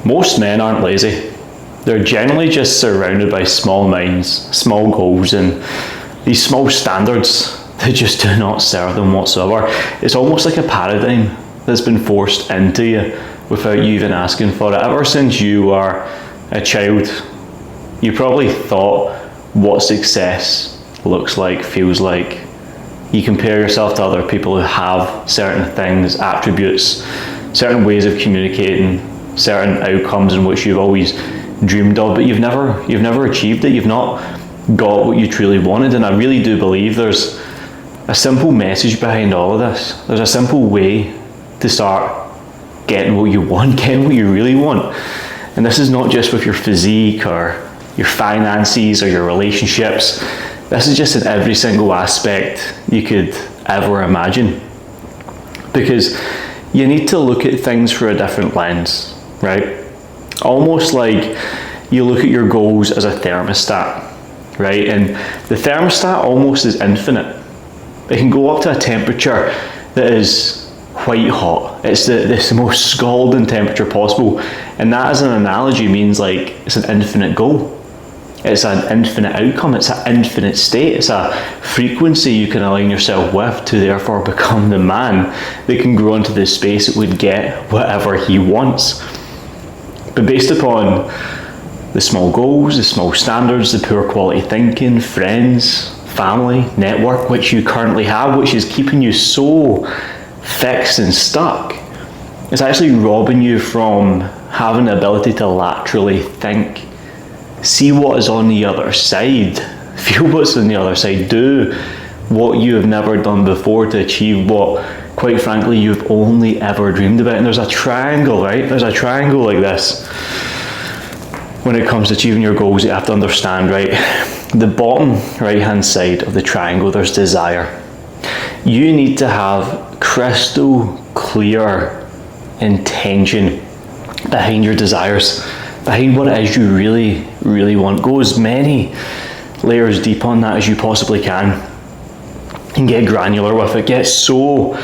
Most men aren't lazy. They're generally just surrounded by small minds, small goals, and these small standards that just do not serve them whatsoever. It's almost like a paradigm that's been forced into you without you even asking for it. Ever since you were a child, you probably thought what success looks like, feels like. You compare yourself to other people who have certain things, attributes, certain ways of communicating, certain outcomes in which you've always dreamed of, but you've never achieved it. You've not got what you truly wanted. And I really do believe there's a simple message behind all of this. There's a simple way to start getting what you want, getting what you really want. And this is not just with your physique or your finances or your relationships. This is just in every single aspect you could ever imagine. Because you need to look at things through a different lens, right? Almost like you look at your goals as a thermostat, right? And the thermostat almost is infinite. It can go up to a temperature that is white hot. It's the most scalding temperature possible. And that, as an analogy, means like it's an infinite goal. It's an infinite outcome. It's an infinite state. It's a frequency you can align yourself with to therefore become the man that can grow into this space that would get whatever he wants. But based upon the small goals, the small standards, the poor quality thinking, friends, family, network, which you currently have, which is keeping you so fixed and stuck, it's actually robbing you from having the ability to laterally think, see what is on the other side, feel what's on the other side, do what you have never done before to achieve what, quite frankly, you've only ever dreamed about. And there's a triangle, right? There's a triangle like this. When it comes to achieving your goals, you have to understand, right? The bottom right-hand side of the triangle, there's desire. You need to have crystal clear intention behind your desires, behind what it is you really, really want. Go as many layers deep on that as you possibly can and get granular with it. Get so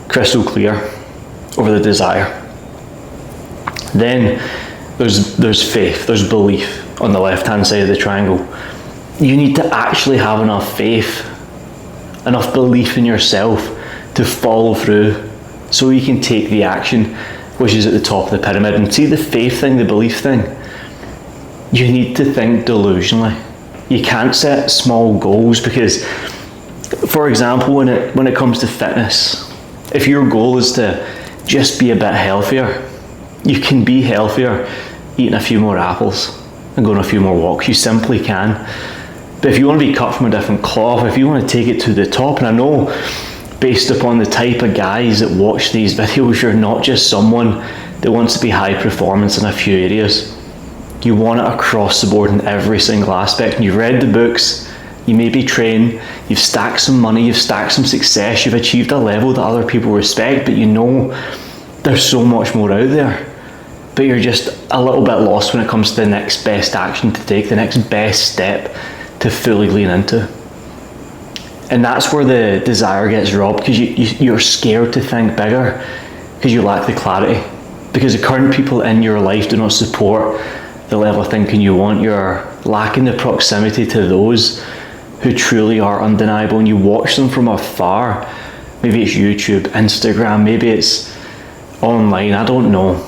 crystal clear over the desire. Then there's faith, there's belief on the left-hand side of the triangle. You need to actually have enough faith, enough belief in yourself to follow through so you can take the action, which is at the top of the pyramid. And see, the faith thing, the belief thing, you need to think delusionally. You can't set small goals because, for example, when it comes to fitness, if your goal is to just be a bit healthier, you can be healthier eating a few more apples and going a few more walks. You simply can. But if you want to be cut from a different cloth, if you want to take it to the top, and I know based upon the type of guys that watch these videos, you're not just someone that wants to be high performance in a few areas. You want it across the board in every single aspect. And you've read the books, you maybe train, you've stacked some money, you've stacked some success, you've achieved a level that other people respect, but you know there's so much more out there. But you're just a little bit lost when it comes to the next best action to take, the next best step to fully lean into. And that's where the desire gets robbed, because you're scared to think bigger because you lack the clarity, because the current people in your life do not support the level of thinking you want. You're lacking the proximity to those who truly are undeniable, and you watch them from afar. Maybe it's YouTube, Instagram, maybe it's online, I don't know.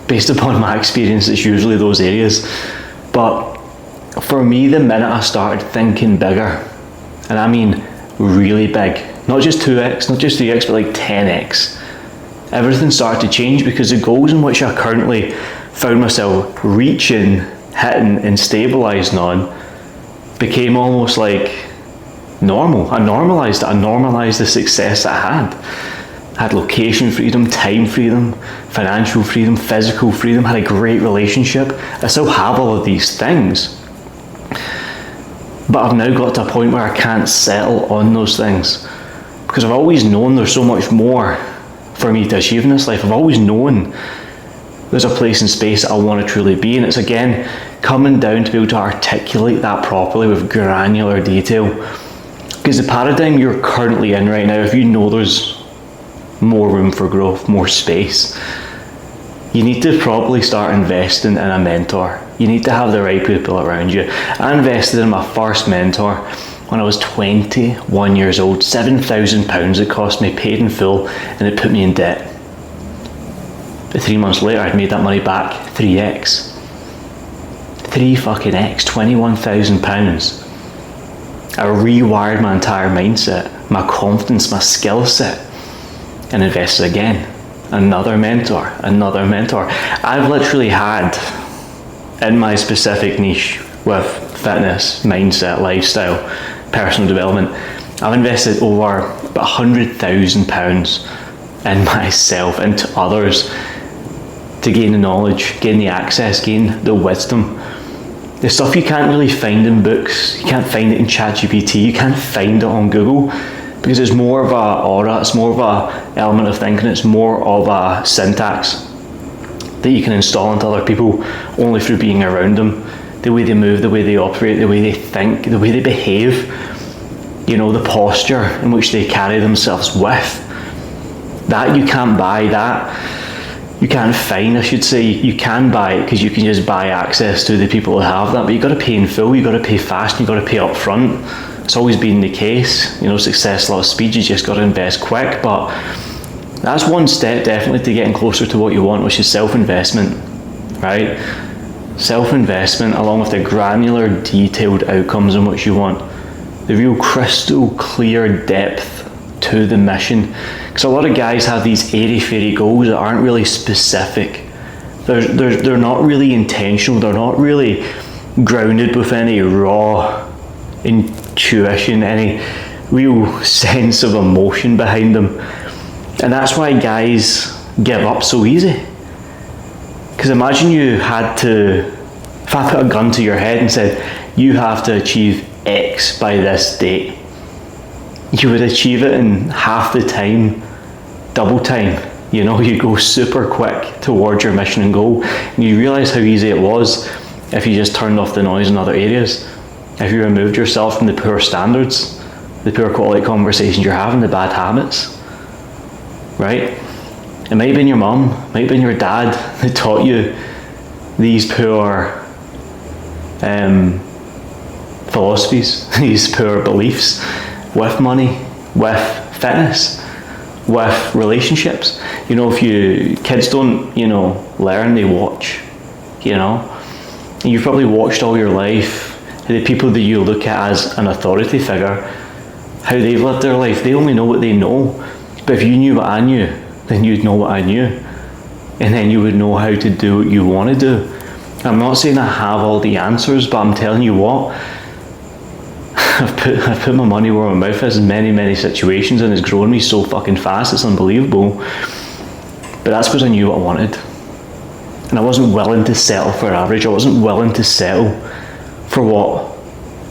Based upon my experience, it's usually those areas. But for me, the minute I started thinking bigger, and I mean really big, not just 2x, not just 3x, but like 10x, everything started to change, because the goals in which I currently found myself reaching, hitting and stabilising on became almost like normal. I normalised the success that I had. I had location freedom, time freedom, financial freedom, physical freedom, had a great relationship. I still have all of these things. But I've now got to a point where I can't settle on those things, because I've always known there's so much more for me to achieve in this life. I've always known there's a place and space that I want to truly be, and it's again coming down to be able to articulate that properly with granular detail. Because the paradigm you're currently in right now, if you know there's more room for growth, more space, you need to probably start investing in a mentor. You need to have the right people around you. I invested in my first mentor when I was 21 years old. £7,000 it cost me, paid in full, and it put me in debt. But 3 months later, I'd made that money back 3x. 3 fucking X, £21,000. I rewired my entire mindset, my confidence, my skill set, and invested again. Another mentor. I've literally had, in my specific niche with fitness, mindset, lifestyle, personal development, I've invested over about £100,000 in myself, into others, to gain the knowledge, gain the access, gain the wisdom. The stuff you can't really find in books, you can't find it in ChatGPT, you can't find it on Google, because it's more of a aura, it's more of a element of thinking, it's more of a syntax that you can install into other people only through being around them. The way they move, the way they operate, the way they think, the way they behave, the posture in which they carry themselves with. That you can't buy, that you can't find, I should say. You can buy it because you can just buy access to the people that have that, but you've got to pay in full, you've got to pay fast, you've got to pay up front. It's always been the case. Success, a lot of speed, you just got to invest quick, but that's one step definitely to getting closer to what you want, which is self-investment, right? Self-investment along with the granular, detailed outcomes in which you want. The real crystal clear depth to the mission. Because a lot of guys have these airy-fairy goals that aren't really specific. They're not really intentional. They're not really grounded with any raw intuition, any real sense of emotion behind them. And that's why guys give up so easy. Because imagine you had to, if I put a gun to your head and said, you have to achieve X by this date, you would achieve it in half the time, double time. You go super quick towards your mission and goal. And you realise how easy it was if you just turned off the noise in other areas. If you removed yourself from the poor standards, the poor quality conversations you're having, the bad habits, right? It might have been your mum, it might have been your dad that taught you these poor philosophies, these poor beliefs with money, with fitness, with relationships. If kids don't, learn, they watch, And you've probably watched all your life the people that you look at as an authority figure, how they've lived their life. They only know what they know. But if you knew what I knew, then you'd know what I knew. And then you would know how to do what you want to do. I'm not saying I have all the answers, but I'm telling you what, I've put my money where my mouth is in many situations, and it's grown me so fucking fast, it's unbelievable. But that's because I knew what I wanted. And I wasn't willing to settle for average. I wasn't willing to settle for what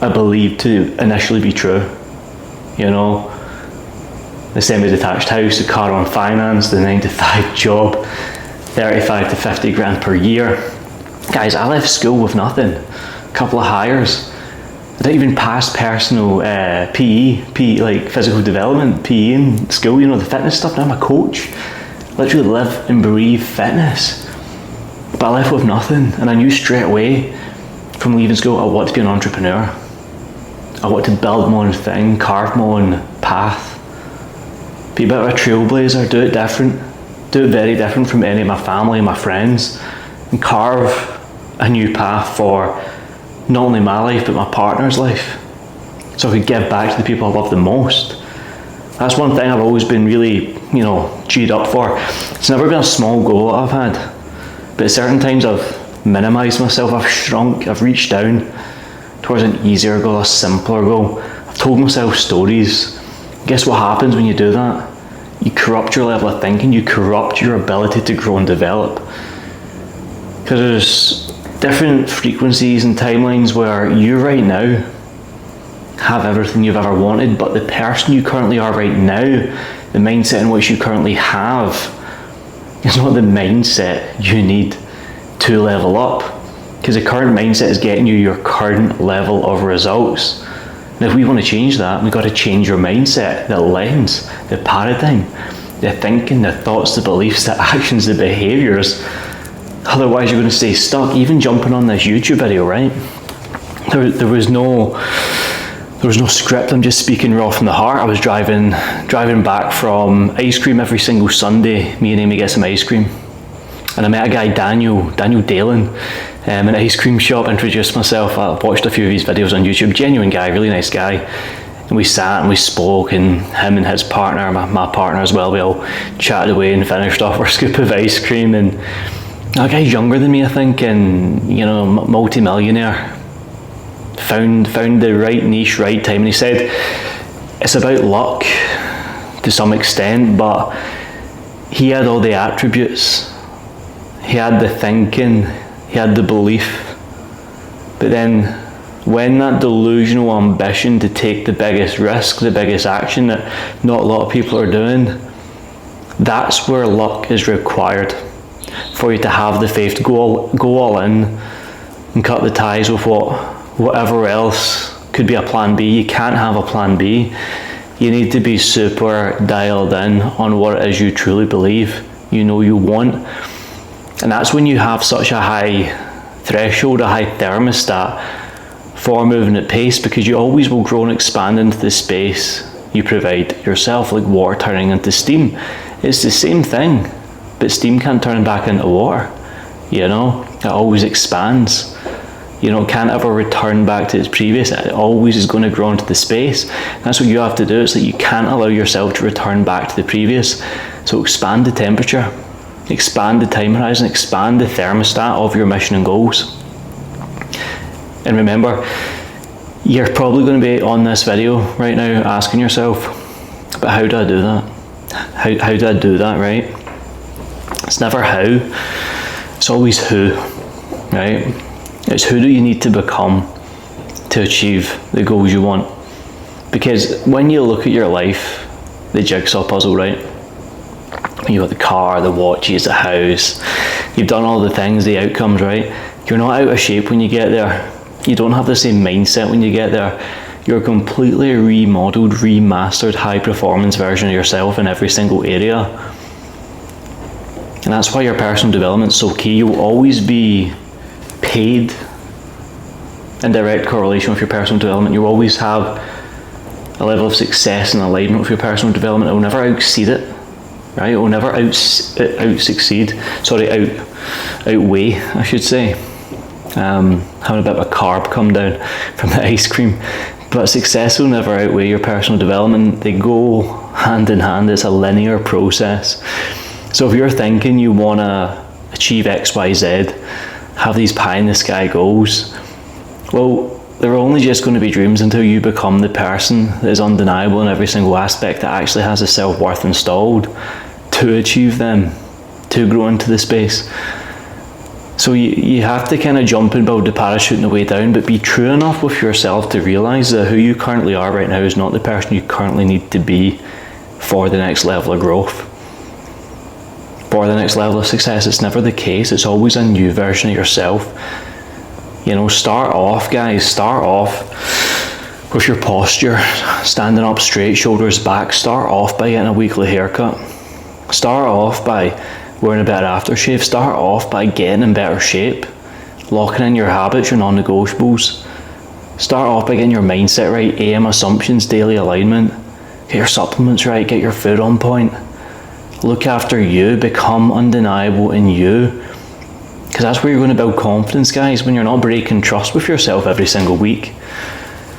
I believed to initially be true. The semi-detached house, the car on finance, the 9-to-5 job, 35 to 50 grand per year. Guys, I left school with nothing. A couple of hires. I didn't even pass personal PE, like physical development, PE in school, the fitness stuff. Now I'm a coach. Literally live and breathe fitness. But I left with nothing, and I knew straight away from leaving school I want to be an entrepreneur. I want to build my own thing, carve my own path, be a bit of a trailblazer, do it different, do it very different from any of my family and my friends, and carve a new path for not only my life but my partner's life, so I could give back to the people I love the most. That's one thing I've always been really, G'd up for. It's never been a small goal that I've had, but at certain times I've minimised myself, I've shrunk, I've reached down towards an easier goal, a simpler goal. I've told myself stories. Guess what happens when you do that? You corrupt your level of thinking, you corrupt your ability to grow and develop. Because there's different frequencies and timelines where you right now have everything you've ever wanted, but the person you currently are right now, the mindset in which you currently have, is not the mindset you need to level up. Because the current mindset is getting you your current level of results. And if we want to change that, we've got to change your mindset, the lens, the paradigm, the thinking, the thoughts, the beliefs, the actions, the behaviours Otherwise you're going to stay stuck. Even jumping on this YouTube video, right? There was no script. I'm just speaking raw from the heart. I was driving back from ice cream every single Sunday. Me and Amy get some ice cream, and I met a guy, Daniel Dalen, in an ice cream shop. Introduced myself. I watched a few of his videos on YouTube. Genuine guy, really nice guy. And we sat and we spoke, and him and his partner, my partner as well, we all chatted away and finished off our scoop of ice cream. And that guy's younger than me, I think, and multi-millionaire. Found the right niche, right time. And he said it's about luck to some extent, but he had all the attributes. He had the thinking, he had the belief. But then when that delusional ambition to take the biggest risk, the biggest action that not a lot of people are doing, that's where luck is required for you to have the faith to go all in and cut the ties with whatever else could be a plan B. You can't have a plan B. You need to be super dialed in on what it is you truly believe, you want. And that's when you have such a high threshold, a high thermostat for moving at pace, because you always will grow and expand into the space you provide yourself, like water turning into steam. It's the same thing, but steam can't turn back into water. It always expands. It can't ever return back to its previous. It always is going to grow into the space. And that's what you have to do. It's that you can't allow yourself to return back to the previous. So expand the temperature, expand the time horizon, expand the thermostat of your mission and goals. And remember, you're probably going to be on this video right now asking yourself, but how do I do that? How do I do that, right? It's never how, it's always who, right? It's who do you need to become to achieve the goals you want. Because when you look at your life, the jigsaw puzzle, right? You've got the car, the watches, the house, you've done all the things, the outcomes, right? You're not out of shape when you get there. You don't have the same mindset when you get there. You're a completely remodeled, remastered, high performance version of yourself in every single area. And that's why your personal development is so key. You'll always be paid in direct correlation with your personal development. You'll always have a level of success and alignment with your personal development. It will never exceed it, right? It will never outweigh, I should say. Having a bit of a carb come down from the ice cream. But success will never outweigh your personal development. They go hand in hand. It's a linear process. So if you're thinking you want to achieve X, Y, Z, have these pie in the sky goals, well, they're only just going to be dreams until you become the person that is undeniable in every single aspect, that actually has a self-worth installed to achieve them, to grow into the space. So you have to kind of jump and build the parachute on the way down, but be true enough with yourself to realise that who you currently are right now is not the person you currently need to be for the next level of growth, for the next level of success. It's never the case. It's always a new version of yourself. Start off, guys. Start off with your posture, standing up straight, shoulders back. Start off by getting a weekly haircut. Start off by wearing a better aftershave. Start off by getting in better shape, locking in your habits, your non-negotiables. Start off by getting your mindset right, AM assumptions, daily alignment. Get your supplements right, get your food on point. Look after you, become undeniable in you. Because that's where you're going to build confidence, guys, when you're not breaking trust with yourself every single week.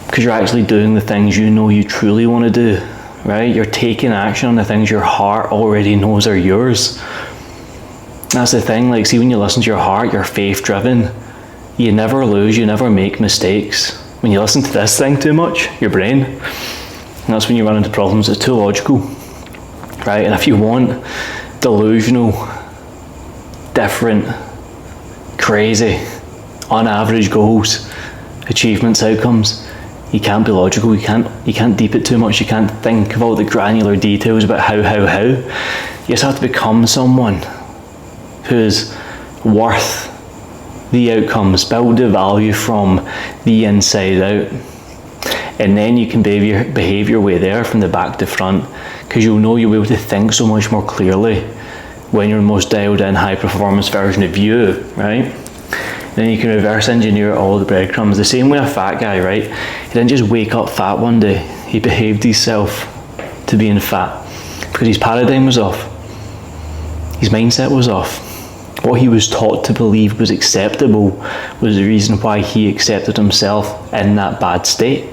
Because you're actually doing the things you truly want to do, right? You're taking action on the things your heart already knows are yours. That's the thing, see, when you listen to your heart, you're faith-driven. You never lose, you never make mistakes. When you listen to this thing too much, your brain, that's when you run into problems. It's too logical, right? And if you want delusional, different, crazy, on-average goals, achievements, outcomes, you can't be logical. You can't deep it too much. You can't think of all the granular details about how. You just have to become someone who is worth the outcomes, build the value from the inside out, and then you can behave your way there from the back to front, because you'll be able to think so much more clearly when you're the most dialed in, high performance version of you, right? Then you can reverse engineer all the breadcrumbs. The same way a fat guy, right? He didn't just wake up fat one day. He behaved himself to being fat because his paradigm was off. His mindset was off. What he was taught to believe was acceptable was the reason why he accepted himself in that bad state.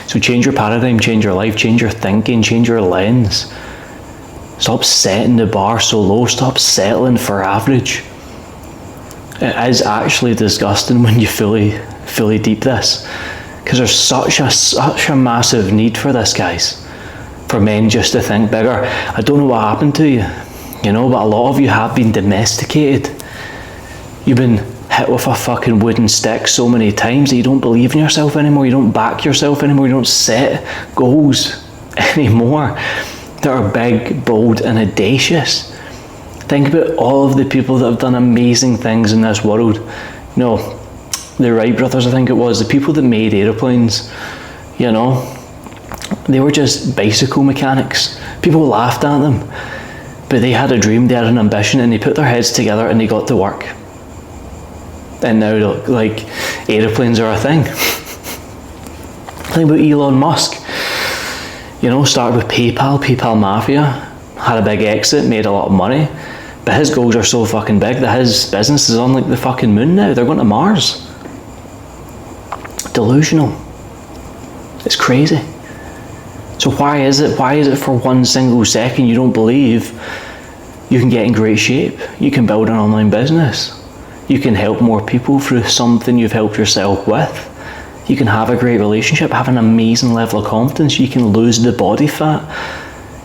So change your paradigm, change your life, change your thinking, change your lens. Stop setting the bar so low. Stop settling for average. It is actually disgusting when you fully deep this, because there's such a massive need for this, guys, for men just to think bigger. I don't know what happened to you, but a lot of you have been domesticated. You've been hit with a fucking wooden stick so many times that you don't believe in yourself anymore. You don't back yourself anymore. You don't set goals anymore that are big, bold, and audacious. Think about all of the people that have done amazing things in this world. The Wright brothers, I think it was, the people that made aeroplanes, they were just bicycle mechanics. People laughed at them, but they had a dream, they had an ambition, and they put their heads together and they got to work. And now, like, aeroplanes are a thing. Think about Elon Musk. Started with PayPal Mafia, had a big exit, made a lot of money. But his goals are so fucking big that his business is on like the fucking moon now. They're going to Mars. Delusional. It's crazy. So why is it for 1 single second you don't believe you can get in great shape? You can build an online business. You can help more people through something you've helped yourself with. You can have a great relationship, have an amazing level of confidence. You can lose the body fat.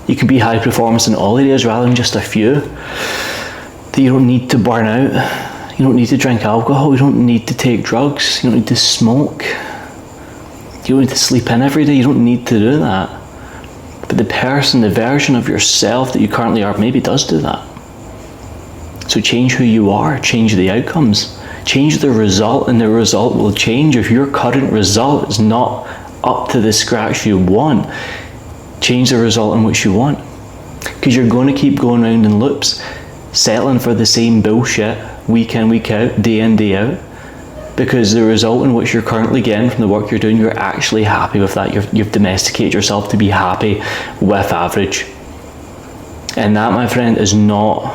You can be high performance in all areas rather than just a few. That you don't need to burn out. You don't need to drink alcohol. You don't need to take drugs. You don't need to smoke. You don't need to sleep in every day. You don't need to do that. But the version of yourself that you currently are maybe does do that. So change who you are, change the outcomes, change the result, and the result will change. If your current result is not up to the scratch you want, change the result in which you want. Because you're going to keep going around in loops, settling for the same bullshit week in, week out, day in, day out. Because the result in which you're currently getting from the work you're doing, you're actually happy with that. You've domesticated yourself to be happy with average. And that, my friend, is not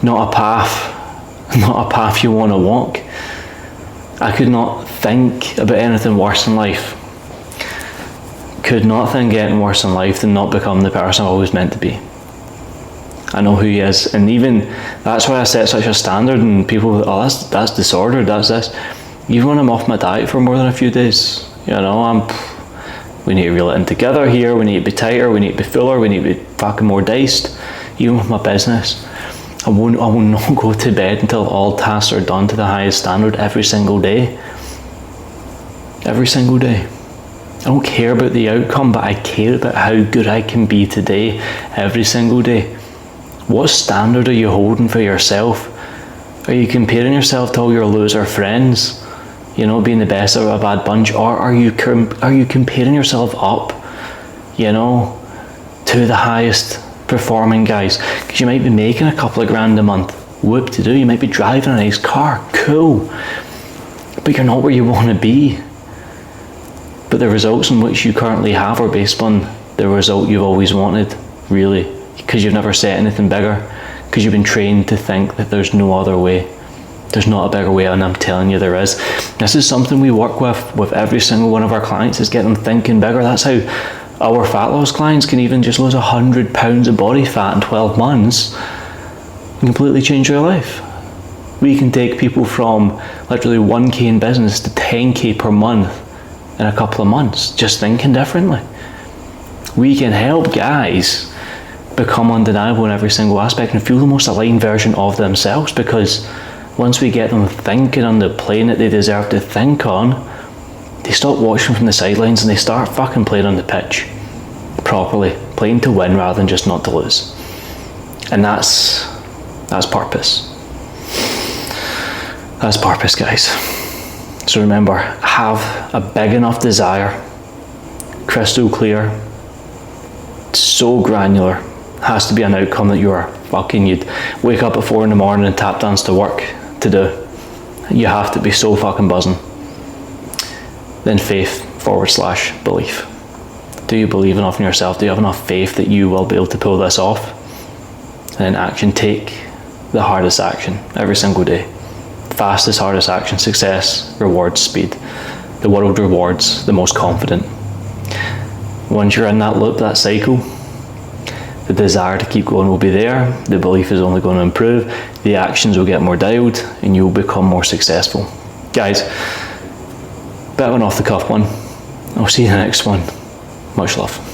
a path you want to walk. I could not think about anything worse in life. Could not think anything worse in life than not become the person I was meant to be. I know who he is, and even that's why I set such a standard. And people, that's disordered, that's this. Even when I'm off my diet for more than a few days, we need to reel it in together here. We need to be tighter. We need to be fuller. We need to be fucking more diced. Even with my business, I will not go to bed until all tasks are done to the highest standard every single day. Every single day. I don't care about the outcome, but I care about how good I can be today, every single day. What standard are you holding for yourself? Are you comparing yourself to all your loser friends, being the best out of a bad bunch, or are you comparing yourself up, to the highest performing guys? Because you might be making a couple of grand a month, whoop-de-doo. You might be driving a nice car, cool, but you're not where you want to be. But the results in which you currently have are based on the result you've always wanted, really. Because you've never set anything bigger, because you've been trained to think that there's no other way. There's not a bigger way, and I'm telling you there is. This is something we work with every single one of our clients, is get them thinking bigger. That's how our fat loss clients can even just lose 100 pounds of body fat in 12 months and completely change their life. We can take people from literally 1k in business to 10k per month in a couple of months, just thinking differently. We can help guys become undeniable in every single aspect and feel the most aligned version of themselves, because once we get them thinking on the plane that they deserve to think on, they stop watching from the sidelines and they start fucking playing on the pitch properly, playing to win rather than just not to lose. And that's purpose. That's purpose, guys. So remember, have a big enough desire, crystal clear, so granular, has to be an outcome that you are fucking, you'd wake up at 4 in the morning and tap dance to work to do. You have to be so fucking buzzing. Then faith/belief. Do you believe enough in yourself? Do you have enough faith that you will be able to pull this off? And then action. Take the hardest action every single day. Fastest, hardest action. Success rewards speed. The world rewards the most confident. Once you're in that loop, that cycle, the desire to keep going will be there. The belief is only going to improve. The actions will get more dialed and you'll become more successful. Guys, bit of an off the cuff one. I'll see you in the next one. Much love.